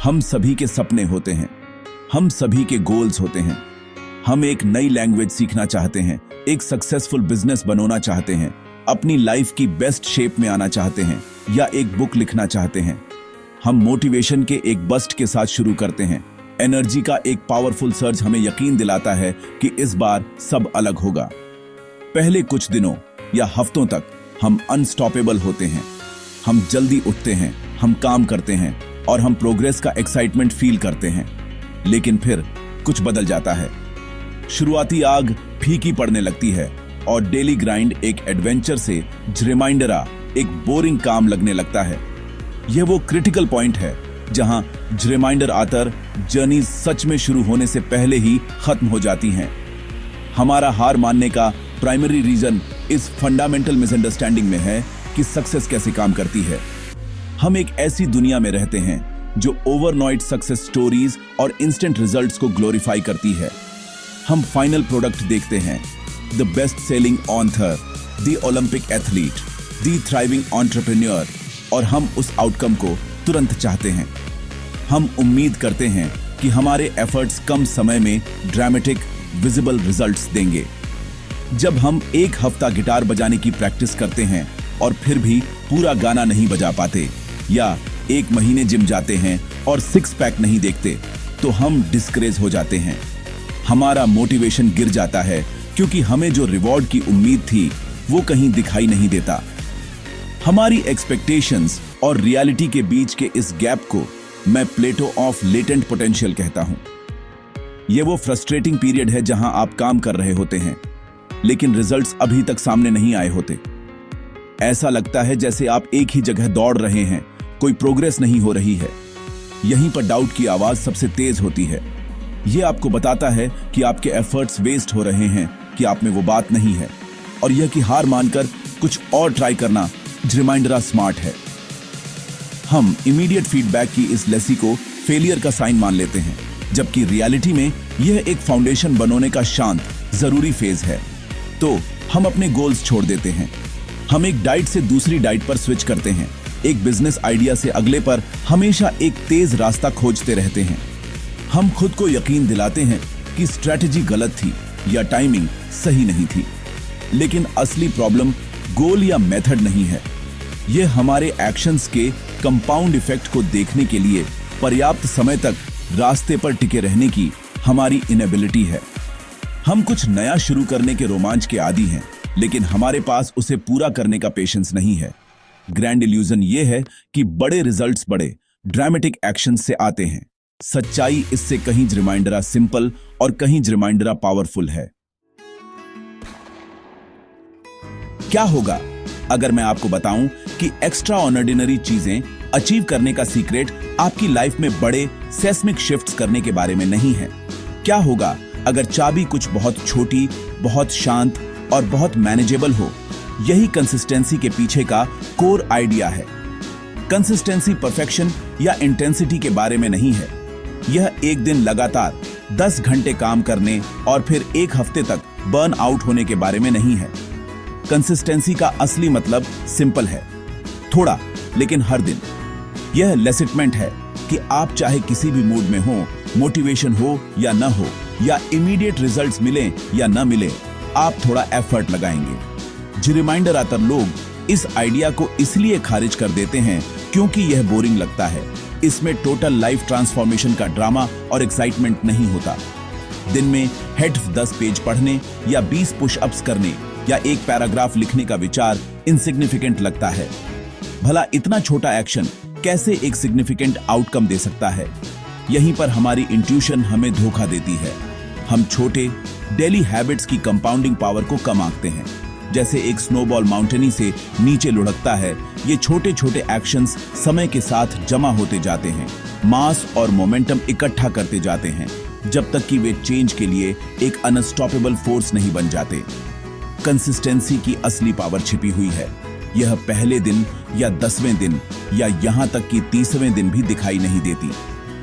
हम सभी के सपने होते हैं, हम सभी के गोल्स होते हैं। हम एक नई लैंग्वेज सीखना चाहते हैं, एक सक्सेसफुल बिजनेस बनाना चाहते हैं, अपनी लाइफ की बेस्ट शेप में आना चाहते हैं या एक बुक लिखना चाहते हैं। हम मोटिवेशन के एक बस्ट के साथ शुरू करते हैं। एनर्जी का एक पावरफुल सर्ज हमें यकीन दिलाता है कि इस बार सब अलग होगा। पहले कुछ दिनों या हफ्तों तक हम अनस्टॉपेबल होते हैं। हम जल्दी उठते हैं, हम काम करते हैं और हम प्रोग्रेस का एक्साइटमेंट फील करते हैं। लेकिन फिर कुछ बदल जाता है। शुरुआती आग फीकी पड़ने लगती है और डेली ग्राइंड एक एडवेंचर से रिमाइंडरा एक बोरिंग काम लगने लगता है। यह वो क्रिटिकल पॉइंट है जहां रिमाइंडर आतर जर्नी सच में शुरू होने से पहले ही खत्म हो जाती हैं। हमारा हार मानने का प्राइमरी रीजन इस फंडामेंटल मिसअंडरस्टैंडिंग में है कि सक्सेस कैसे काम करती है। हम एक ऐसी दुनिया में रहते हैं जो ओवरनाइट सक्सेस स्टोरीज और इंस्टेंट रिजल्ट्स को ग्लोरीफाई करती है। हम फाइनल प्रोडक्ट देखते हैं, the best selling author, the Olympic athlete, the thriving entrepreneur, और हम उस आउटकम को तुरंत चाहते हैं। हम उम्मीद करते हैं कि हमारे एफर्ट्स कम समय में ड्रामेटिक विजिबल रिजल्ट्स देंगे। जब हम एक हफ्ता गिटार बजाने की प्रैक्टिस करते हैं और फिर भी पूरा गाना नहीं बजा पाते, या एक महीने जिम जाते हैं और सिक्स पैक नहीं देखते, तो हम डिस्करेज हो जाते हैं। हमारा मोटिवेशन गिर जाता है क्योंकि हमें जो रिवॉर्ड की उम्मीद थी वो कहीं दिखाई नहीं देता। हमारी एक्सपेक्टेशंस और रियलिटी के बीच के इस गैप को मैं प्लेटो ऑफ लेटेंट पोटेंशियल कहता हूं। यह वो फ्रस्ट्रेटिंग पीरियड है जहां आप काम कर रहे होते हैं लेकिन रिजल्ट्स अभी तक सामने नहीं आए होते। ऐसा लगता है जैसे आप एक ही जगह दौड़ रहे हैं, कोई प्रोग्रेस नहीं हो रही है। यहीं पर डाउट की आवाज सबसे तेज होती है। यह आपको बताता है कि आपके एफर्ट्स वेस्ट हो रहे हैं, कि आप में वो बात नहीं है, और यह कि हार मानकर कुछ और ट्राई करना रिमाइंडरा स्मार्ट है। हम इमीडिएट फीडबैक की इस लेसी को फेलियर का साइन मान लेते हैं, जबकि रियलिटी में यह एक फाउंडेशन बनाने का शांत जरूरी फेज है। तो हम अपने गोल्स छोड़ देते हैं। हम एक डाइट से दूसरी डाइट पर स्विच करते हैं, एक बिजनेस आइडिया से अगले पर हमेशा एक तेज रास्ता खोजते रहते हैं। हम खुद को यकीन दिलाते हैं कि स्ट्रैटेजी गलत थी या टाइमिंग सही नहीं थी। लेकिन असली प्रॉब्लम गोल या मेथड नहीं है। यह हमारे एक्शंस के कंपाउंड इफेक्ट को देखने के लिए पर्याप्त समय तक रास्ते पर टिके रहने की हमारी इनेबिलिटी है। हम कुछ नया शुरू करने के रोमांच के आदी हैं, लेकिन हमारे पास उसे पूरा करने का पेशेंस नहीं है। ग्रैंड इल्यूजन यह है कि बड़े रिजल्ट्स बड़े ड्रामेटिक एक्शन से आते हैं। सच्चाई इससे कहीं रिमाइंडरा सिंपल और कहीं रिमाइंडरा पावरफुल है। क्या होगा अगर मैं आपको बताऊं कि एक्स्ट्रा ऑर्डिनरी चीजें अचीव करने का सीक्रेट आपकी लाइफ में बड़े सेस्मिक शिफ्ट्स करने के बारे में नहीं है? क्या होगा अगर चाबी कुछ बहुत छोटी, बहुत शांत और बहुत मैनेजेबल हो? यही कंसिस्टेंसी के पीछे का कोर आइडिया है। कंसिस्टेंसी परफेक्शन या इंटेंसिटी के बारे में नहीं है। यह एक दिन लगातार 10 घंटे काम करने और फिर एक हफ्ते तक बर्न आउट होने के बारे में नहीं है। कंसिस्टेंसी का असली मतलब सिंपल है, थोड़ा लेकिन हर दिन। यह लेसिटमेंट है कि आप चाहे किसी भी मूड में हो, मोटिवेशन हो या न हो, या इमीडिएट रिजल्ट्स मिले या न मिले, आप थोड़ा एफर्ट लगाएंगे। रिमाइंडर आतर लोग इस आइडिया को इसलिए खारिज कर देते हैं क्योंकि यह बोरिंग लगता है। इसमें टोटल लाइफ ट्रांसफॉर्मेशन का ड्रामा और एक्साइटमेंट नहीं होता। दिन में हेड 10 पेज पढ़ने या 20 पुशअप्स करने या एक पैराग्राफ लिखने का विचार इनसिग्निफिकेंट लगता है। भला इतना छोटा एक्शन कैसे एक सिग्निफिकेंट आउटकम दे सकता है? यहीं पर हमारी इंट्यूशन हमें धोखा देती है। हम छोटे डेली हैबिट्स की कंपाउंडिंग पावर को कम आंकते हैं। जैसे एक स्नोबॉल माउंटेनी से नीचे लुढ़कता है, ये छोटे छोटे एक्शंस समय के साथ जमा होते जाते हैं, मास और मोमेंटम इकट्ठा करते जाते हैं, जब तक कि वे चेंज के लिए एक अनस्टॉपेबल फोर्स नहीं बन जाते। कंसिस्टेंसी की असली पावर छिपी हुई है। यह पहले दिन या 10वें दिन या यहां तक कि 30वें दिन भी दिखाई नहीं देती।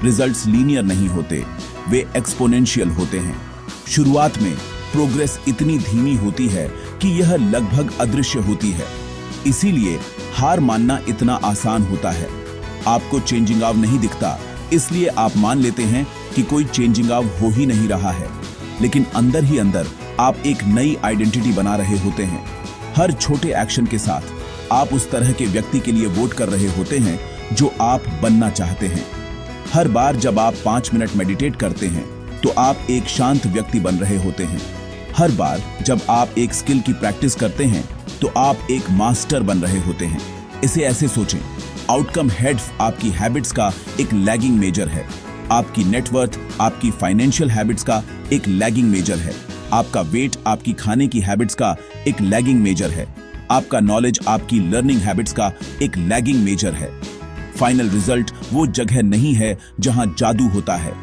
रिजल्ट्स लीनियर नहीं होते, वे एक्सपोनेंशियल होते हैं। शुरुआत में प्रोग्रेस इतनी धीमी होती है कि यह लगभग अदृश्य होती है। इसीलिए हार मानना इतना आसान होता है। आपको चेंजिंग आव नहीं दिखता, इसलिए आप मान लेते हैं कि कोई चेंजिंग आउट हो ही नहीं रहा है, लेकिन अंदर ही अंदर आप एक नई आइडेंटिटी बना रहे होते हैं। हर छोटे एक्शन के साथ आप उस तरह के व्यक्ति के लिए वोट कर रहे होते हैं जो आप बनना चाहते हैं। हर बार जब आप 5 मिनट मेडिटेट करते हैं तो आप एक शांत व्यक्ति बन रहे होते हैं। हर बार जब आप एक स्किल की प्रैक्टिस करते हैं तो आप एक मास्टर बन रहे होते हैं। इसे ऐसे सोचें, आउटकम हेड आपकी हैबिट्स का एक लैगिंग मेजर है, आपकी नेटवर्थ आपकी फाइनेंशियल हैबिट्स का एक लैगिंग मेजर है, आपका वेट आपकी खाने की हैबिट्स का एक लैगिंग मेजर है, आपका नॉलेज आपकी लर्निंग हैबिट्स का एक लैगिंग मेजर है। फाइनल रिजल्ट वो जगह नहीं है जहां जादू होता है।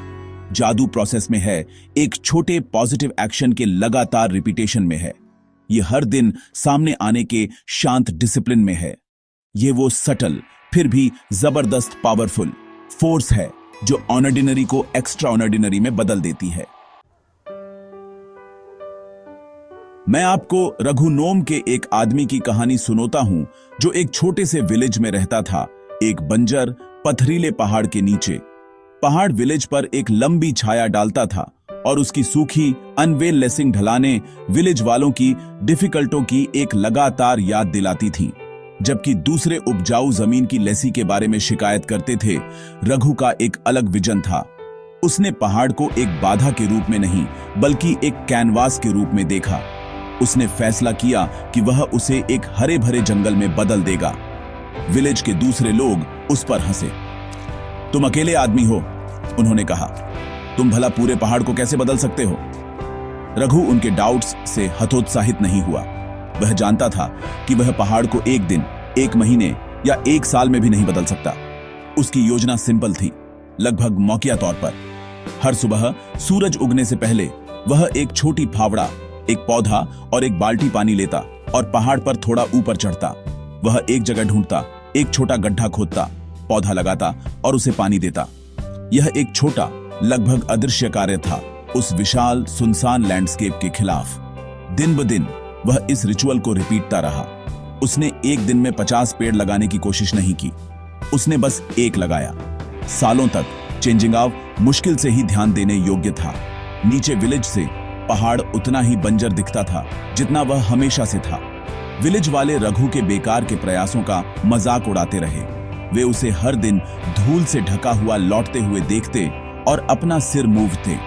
जादू प्रोसेस में है, एक छोटे पॉजिटिव एक्शन के लगातार रिपीटेशन में है। ये हर दिन सामने आने के शांत डिसिप्लिन में है। ये वो सटल फिर भी जबरदस्त पावरफुल फोर्स है जो ऑर्डिनरी को एक्स्ट्रा ऑर्डिनरी में बदल देती है। मैं आपको रघु नोम के एक आदमी की कहानी सुनाता हूं जो एक छोटे से विलेज में रहता था, एक बंजर पथरीले पहाड़ के नीचे। पहाड़ विलेज पर एक लंबी छाया डालता था और उसकी सूखी अनवेल लेसिंग ढलानें विलेज वालों की डिफिकल्टों की एक लगातार याद दिलाती थीं। जबकि दूसरे उपजाऊ जमीन की लेसी के बारे में शिकायत करते थे, रघु का एक अलग विजन था। उसने पहाड़ को एक बाधा के रूप में नहीं बल्कि एक कैनवास के रूप में देखा। उसने फैसला किया कि वह उसे एक हरे भरे जंगल में बदल देगा। विलेज के दूसरे लोग उस पर हंसे। तुम अकेले आदमी हो, उन्होंने कहा, तुम भला पूरे पहाड़ को कैसे बदल सकते हो? रघु उनके डाउट्स से हतोत्साहित नहीं हुआ। वह जानता था कि वह पहाड़ को एक दिन, एक महीने या एक साल में भी नहीं बदल सकता। उसकी योजना सिंपल थी, लगभग मौकिया तौर पर। हर सुबह सूरज उगने से पहले वह एक छोटी फावड़ा, एक पौधा और एक बाल्टी पानी लेता और पहाड़ पर थोड़ा ऊपर चढ़ता। वह एक जगह ढूंढता, एक छोटा गड्ढा खोदता, पौधा लगाता और उसे पानी देता। यह एक छोटा, लगभग अदृश्य कार्य था उस विशाल सुनसान लैंडस्केप के खिलाफ। दिन ब दिन वह इस रिचुअल को रिपीटता रहा। उसने एक दिन में 50 पेड़ लगाने की कोशिश नहीं की, उसने बस एक लगाया। सालों तक चेंजिंगाव मुश्किल से ही ध्यान देने योग्य था। नीचे विलेज से पहाड़ उतना ही बंजर दिखता था जितना वह हमेशा से था। विलेज वाले रघु के बेकार के प्रयासों का मजाक उड़ाते रहे। वे उसे हर दिन धूल से ढका हुआ लौटते हुए देखते और अपना सिर मूवते।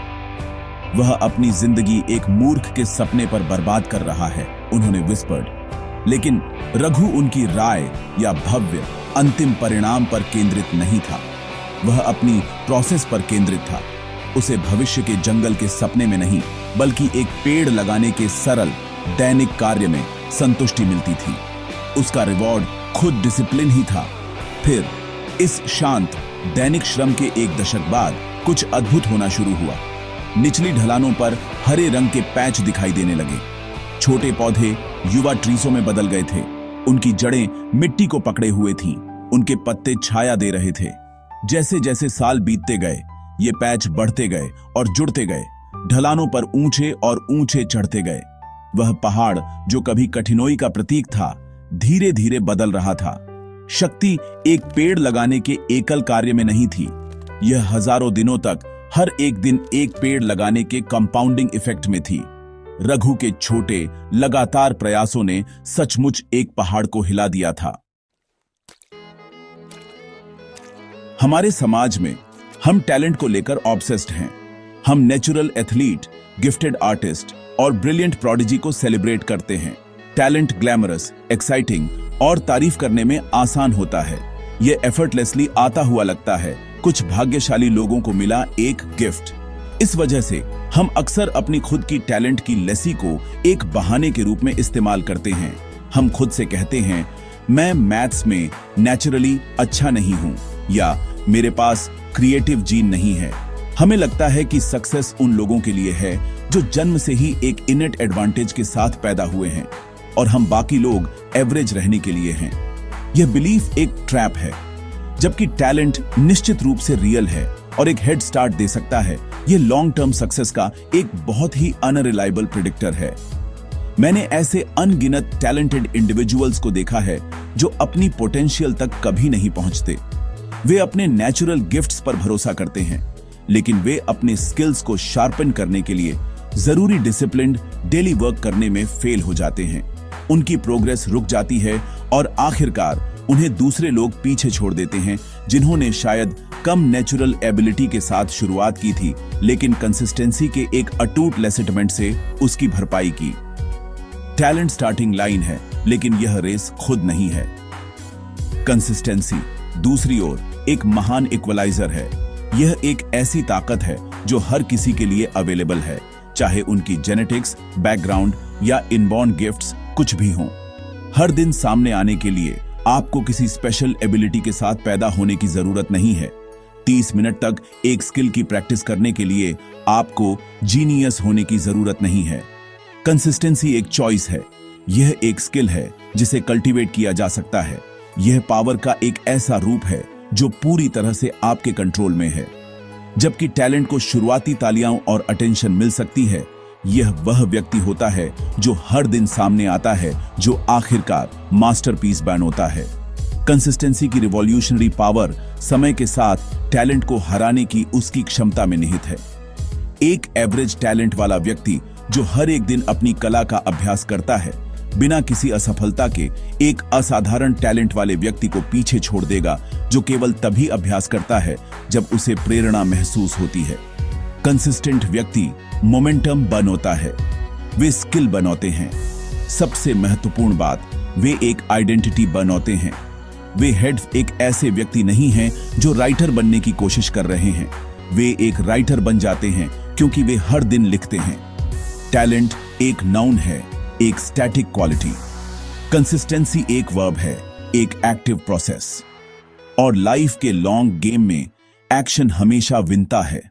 वह अपनी जिंदगी एक मूर्ख के सपने पर बर्बाद कर रहा है, उन्होंने विस्पर्ड। लेकिन रघु उनकी राय या भव्य अंतिम परिणाम पर केंद्रित नहीं था। वह अपनी प्रोसेस पर केंद्रित था। उसे भविष्य के जंगल के सपने में नहीं बल्कि एक पेड़ लगाने के सरल दैनिक कार्य में संतुष्टि मिलती थी। उसका रिवॉर्ड खुद डिसिप्लिन ही था। फिर इस शांत दैनिक श्रम के एक दशक बाद कुछ अद्भुत होना शुरू हुआ। निचली ढलानों पर हरे रंग के पैच दिखाई देने लगे। छोटे पौधे युवा ट्रीसों में बदल गए थे। उनकी जड़ें मिट्टी को पकड़े हुए थीं। उनके पत्ते छाया दे रहे थे। जैसे जैसे साल बीतते गए, ये पैच बढ़ते गए और जुड़ते गए, ढलानों पर ऊंचे और ऊंचे चढ़ते गए। वह पहाड़ जो कभी कठिनाई का प्रतीक था, धीरे धीरे बदल रहा था। शक्ति एक पेड़ लगाने के एकल कार्य में नहीं थी। यह हजारों दिनों तक हर एक दिन एक पेड़ लगाने के कंपाउंडिंग इफेक्ट में थी। रघु के छोटे लगातार प्रयासों ने सचमुच एक पहाड़ को हिला दिया था। हमारे समाज में हम टैलेंट को लेकर ऑब्सेस्ड हैं। हम नेचुरल एथलीट, गिफ्टेड आर्टिस्ट और ब्रिलियंट प्रोडिजी को सेलिब्रेट करते हैं। टैलेंट ग्लैमरस, एक्साइटिंग और तारीफ करने में आसान होता है। यह एफर्टलेसली आता हुआ लगता है। कुछ भाग्यशाली लोगों को मिला एक गिफ्ट। इस वजह से हम अक्सर अपनी खुद की टैलेंट की लेसी को एक बहाने के रूप में इस्तेमाल करते हैं। हम खुद से कहते हैं, मैं मैथ्स में नेचुरली अच्छा नहीं हूं या मेरे पास क्रिएटिव जीन नहीं है। हमें लगता है कि सक्सेस उन लोगों के लिए है जो जन्म से ही एक इनेट एडवांटेज के साथ पैदा हुए हैं और हम बाकी लोग एवरेज रहने के लिए हैं। यह बिलीफ एक ट्रैप है। जबकि टैलेंट निश्चित रूप से रियल है और एक हेड स्टार्ट दे सकता है, यह लॉन्ग टर्म सक्सेस का एक बहुत ही अनरिलायबल प्रेडिक्टर है। मैंने ऐसे अनगिनत टैलेंटेड इंडिविजुअल्स को देखा है जो अपनी पोटेंशियल तक कभी नहीं पहुंचते। वे अपने नेचुरल गिफ्ट्स पर भरोसा करते हैं, लेकिन वे अपने स्किल्स को शार्पन करने के लिए जरूरी डिसिप्लिन डेली वर्क करने में फेल हो जाते हैं। उनकी प्रोग्रेस रुक जाती है और आखिरकार उन्हें दूसरे लोग पीछे छोड़ देते हैं, जिन्होंने शायद कम नेचुरल एबिलिटी के साथ शुरुआत की थी, लेकिन कंसिस्टेंसी के एक अटूट लेसेटमेंट से उसकी भरपाई की। टैलेंट स्टार्टिंग लाइन है, लेकिन यह रेस खुद नहीं है। कंसिस्टेंसी दूसरी ओर एक महान इक्वलाइजर है। यह एक ऐसी ताकत है जो हर किसी के लिए अवेलेबल है, चाहे उनकी जेनेटिक्स, बैकग्राउंड या इनबॉर्न गिफ्ट्स कुछ भी हों। हर दिन सामने आने के लिए आपको किसी स्पेशल एबिलिटी के साथ पैदा होने की जरूरत नहीं है। 30 मिनट तक एक स्किल की प्रैक्टिस करने के लिए आपको जीनियस होने की जरूरत नहीं है। कंसिस्टेंसी एक चॉइस है। यह एक स्किल है जिसे कल्टीवेट किया जा सकता है। यह पावर का एक ऐसा रूप है जो पूरी तरह से आपके कंट्रोल में है। जबकि टैलेंट को शुरुआती तालियां और अटेंशन मिल सकती है, यह वह व्यक्ति होता है जो हर दिन सामने आता है, जो आखिरकार मास्टरपीस बन होता है। कंसिस्टेंसी की रिवॉल्यूशनरी पावर समय के साथ टैलेंट को हराने की उसकी क्षमता में निहित है। एक एवरेज टैलेंट वाला व्यक्ति जो हर एक दिन अपनी कला का अभ्यास करता है, बिना किसी असफलता के एक असाधारण टैलेंट वाले व्यक्ति को पीछे छोड़ देगा, जो केवल तभी अभ्यास करता है जब उसे प्रेरणा महसूस होती है। कंसिस्टेंट व्यक्ति मोमेंटम बनोता है, वे स्किल बनोते हैं। सबसे महत्वपूर्ण बात, वे एक आइडेंटिटी बनोते हैं। वे हेड एक ऐसे व्यक्ति नहीं हैं जो राइटर बनने की कोशिश कर रहे हैं। वे एक राइटर बन जाते हैं क्योंकि वे हर दिन लिखते हैं। टैलेंट एक नाउन है, एक स्टैटिक क्वालिटी। कंसिस्टेंसी एक वर्ब है, एक एक्टिव प्रोसेस। और लाइफ के लॉन्ग गेम में एक्शन हमेशा विनता है।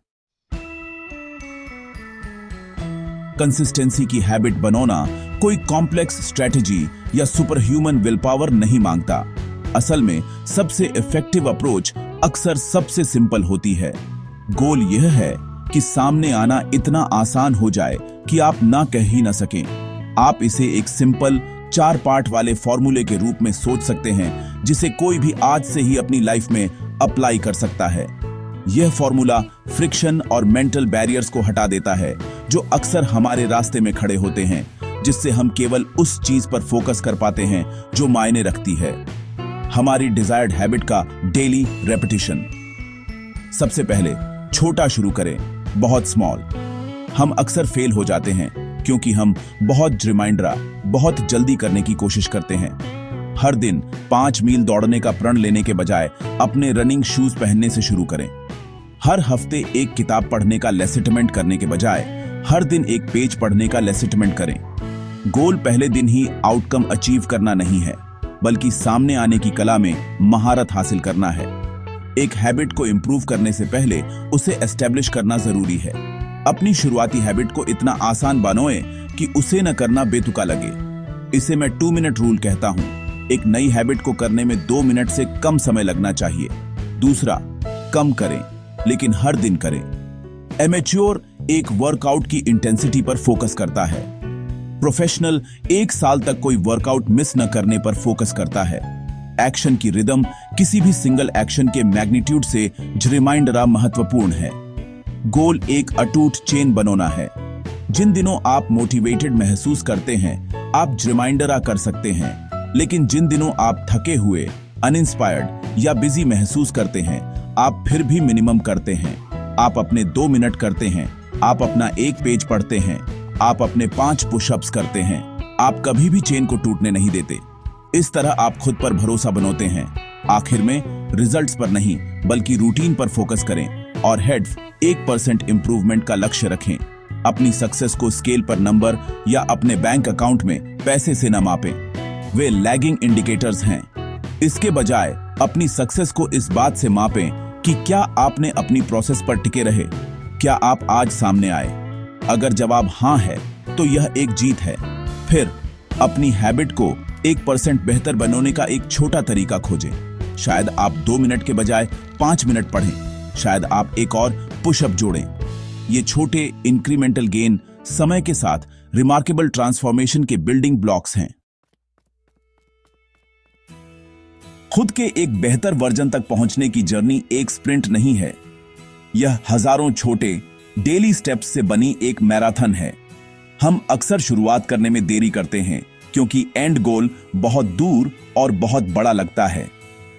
कंसिस्टेंसी की हैबिट बनाना कोई कॉम्प्लेक्स स्ट्रेटजी या सुपर ह्यूमन विल पावर नहीं मांगता। असल में सबसे इफेक्टिव अप्रोच अक्सर सबसे सिंपल होती है। गोल यह है कि सामने आना इतना आसान हो जाए कि आप ना कह ही ना सकें। आप इसे एक सिंपल 4 पार्ट वाले फॉर्मूले के रूप में सोच सकते हैं, जिसे कोई भी आज से ही अपनी लाइफ में अप्लाई कर सकता है। यह फॉर्मूला फ्रिक्शन और मेंटल बैरियर्स को हटा देता है जो अक्सर हमारे रास्ते में खड़े होते हैं, जिससे हम केवल उस चीज पर फोकस कर पाते हैं जो मायने रखती है, हमारी डिजायर्ड हैबिट का डेली रेपिटेशन। सबसे पहले छोटा शुरू करें, बहुत स्मॉल। हम अक्सर फेल हो जाते हैं क्योंकि हम बहुत जल्दी करने की कोशिश करते हैं। हर दिन 5 मील दौड़ने का प्रण लेने के बजाय अपने रनिंग शूज पहनने से शुरू करें। हर हफ्ते एक किताब पढ़ने का लेसिटमेंट करने के बजाय हर दिन एक पेज पढ़ने का लेसिटमेंट करें। गोल पहले दिन ही आउटकम अचीव करना नहीं है, बल्कि सामने आने की कला में महारत हासिल करना है। एक हैबिट को इंप्रूव करने से पहले उसे एस्टेब्लिश करना जरूरी है। अपनी शुरुआती हैबिट को इतना आसान बनाएं कि उसे न करना बेतुका लगे। इसे मैं 2 मिनट रूल कहता हूं। एक नई हैबिट को करने में 2 मिनट से कम समय लगना चाहिए। दूसरा, कम करें लेकिन हर दिन करें। एमेच्योर एक वर्कआउट की इंटेंसिटी पर फोकस करता है। प्रोफेशनल 1 साल तक कोई वर्कआउट मिस न करने पर फोकस करता है। एक्शन की रिदम किसी भी सिंगल एक्शन के मैग्नीट्यूड से रिमाइंडर महत्वपूर्ण है। गोल एक अटूट चेन बनाना है। जिन दिनों आप मोटिवेटेड महसूस करते हैं, आप रिमाइंडर कर सकते हैं, लेकिन जिन दिनों आप थके हुए, अनइंस्पायर्ड या बिजी महसूस करते हैं, आप फिर भी मिनिमम करते हैं। आप अपने 2 मिनट करते हैं, आप अपना 1 पेज पढ़ते हैं, आप अपने 5 पुशअप्स करते हैं। आप कभी भी चेन को टूटने नहीं देते। इस तरह आप खुद पर भरोसा बनाते हैं। आखिर में रिजल्ट्स पर नहीं बल्कि रूटीन पर फोकस करें और हेड 1% इंप्रूवमेंट का लक्ष्य रखें। अपनी सक्सेस को स्केल पर नंबर या अपने बैंक अकाउंट में पैसे से न मापें, वे लैगिंग इंडिकेटर्स हैं। इसके बजाय अपनी सक्सेस को इस बात से मापें कि क्या आपने अपनी प्रोसेस पर टिके रहे, क्या आप आज सामने आए। अगर जवाब हाँ है तो यह एक जीत है। फिर अपनी हैबिट को 1% बेहतर बनाने का एक छोटा तरीका खोजें। शायद आप 2 मिनट के बजाय 5 मिनट पढ़ें, शायद आप एक और पुशअप जोड़ें। ये छोटे इंक्रीमेंटल गेन समय के साथ रिमार्केबल ट्रांसफॉर्मेशन के बिल्डिंग ब्लॉक्स हैं। खुद के एक बेहतर वर्जन तक पहुंचने की जर्नी एक स्प्रिंट नहीं है, यह हजारों छोटे डेली स्टेप्स से बनी एक मैराथन है। हम अक्सर शुरुआत करने में देरी करते हैं क्योंकि एंड गोल बहुत दूर और बहुत बड़ा लगता है।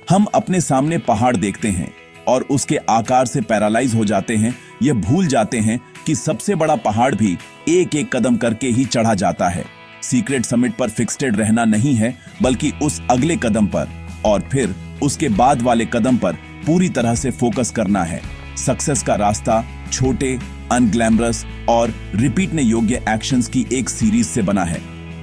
हम अपने सामने पहाड़ देखते हैं और उसके आकार से पैरालाइज हो जाते हैं। यह भूल जाते हैं कि सबसे बड़ा पहाड़ भी एक एक कदम करके ही चढ़ा जाता है। सीक्रेट समिट पर फिक्स्ड रहना नहीं है, बल्कि उस अगले कदम पर और फिर उसके बाद वाले कदम पर पूरी तरह से फोकस करना है। सक्सेस का रास्ता छोटे, अनग्लैमरस और रिपीटने योग्य एक्शंस की एक सीरीज से बना है।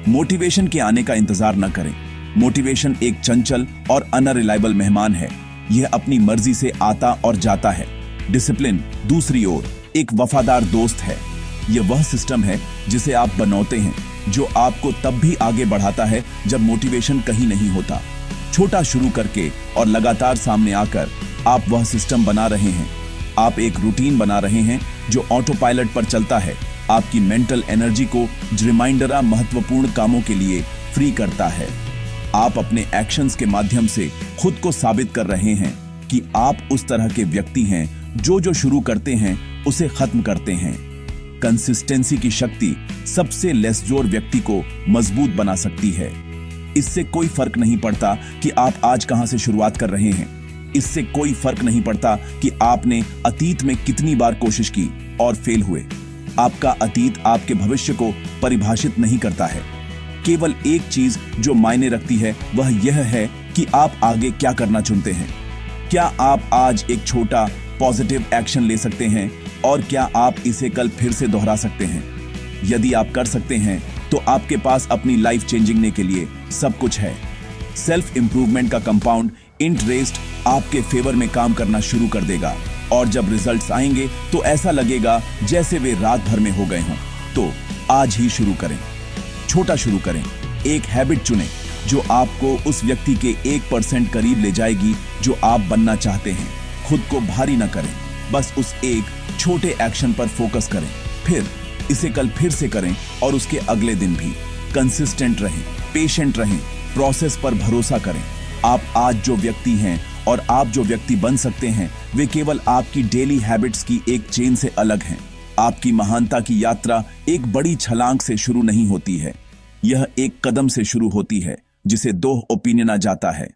मोटिवेशन के आने का इंतजार न करें। मोटिवेशन एक चंचल और अनरिलायबल मेहमान है। यह अपनी मर्जी से आता और जाता है। डिसिप्लिन दूसरी ओर एक वफादार दोस्त है। यह वह सिस्टम है जिसे आप बनौते हैं, जो आपको तब भी आगे बढ़ाता है जब मोटिवेशन कहीं नहीं होता। छोटा शुरू करके और लगातार सामने आकर आप वह सिस्टम बना रहे हैं। आप एक रूटीन बना रहे हैं जो ऑटो पायलट पर चलता है। आपकी मेंटल एनर्जी को रिमाइंडर महत्वपूर्ण कामों के लिए फ्री करता है। आप अपने एक्शंस के माध्यम से खुद को साबित कर रहे हैं कि आप उस तरह के व्यक्ति हैं जो शुरू करते हैं उसे खत्म करते हैं। कंसिस्टेंसी की शक्ति सबसे लेसजोर व्यक्ति को मजबूत बना सकती है। इससे कोई फर्क नहीं पड़ता कि आप आज कहां से शुरुआत कर रहे हैं। इससे कोई फर्क नहीं पड़ता कि आपने अतीत में कितनी बार कोशिश की और फेल हुए। आपका अतीत आपके भविष्य को परिभाषित नहीं करता है। केवल एक चीज जो मायने रखती है वह यह है कि आप आगे क्या करना चुनते हैं। क्या आप आज एक छोटा पॉजिटिव एक्शन ले सकते हैं और क्या आप इसे कल फिर से दोहरा सकते हैं? यदि आप कर सकते हैं तो आपके पास अपनी लाइफ चेंजिंगने के लिए सब कुछ है। सेल्फ इंप्रूवमेंट का कंपाउंड इंटरेस्ट आपके फेवर में काम करना शुरू कर देगा और जब रिजल्ट्स आएंगे तो ऐसा लगेगा जैसे वे रात भर में हो गए हों। तो आज ही शुरू करें, छोटा शुरू करें। एक हैबिट चुनें जो आपको उस व्यक्ति के 1% करीब ले जाएगी जो आप बनना चाहते हैं। खुद को भारी न करें, बस उस एक छोटे एक्शन पर फोकस करें। फिर इसे कल फिर से करें और उसके अगले दिन भी। कंसिस्टेंट रहें, पेशेंट रहें, प्रोसेस पर भरोसा करें। आप आज जो व्यक्ति हैं और आप जो व्यक्ति बन सकते हैं वे केवल आपकी डेली हैबिट्स की एक चेन से अलग हैं। आपकी महानता की यात्रा एक बड़ी छलांग से शुरू नहीं होती है, यह एक कदम से शुरू होती है जिसे 2 ओपिनियन जाता है।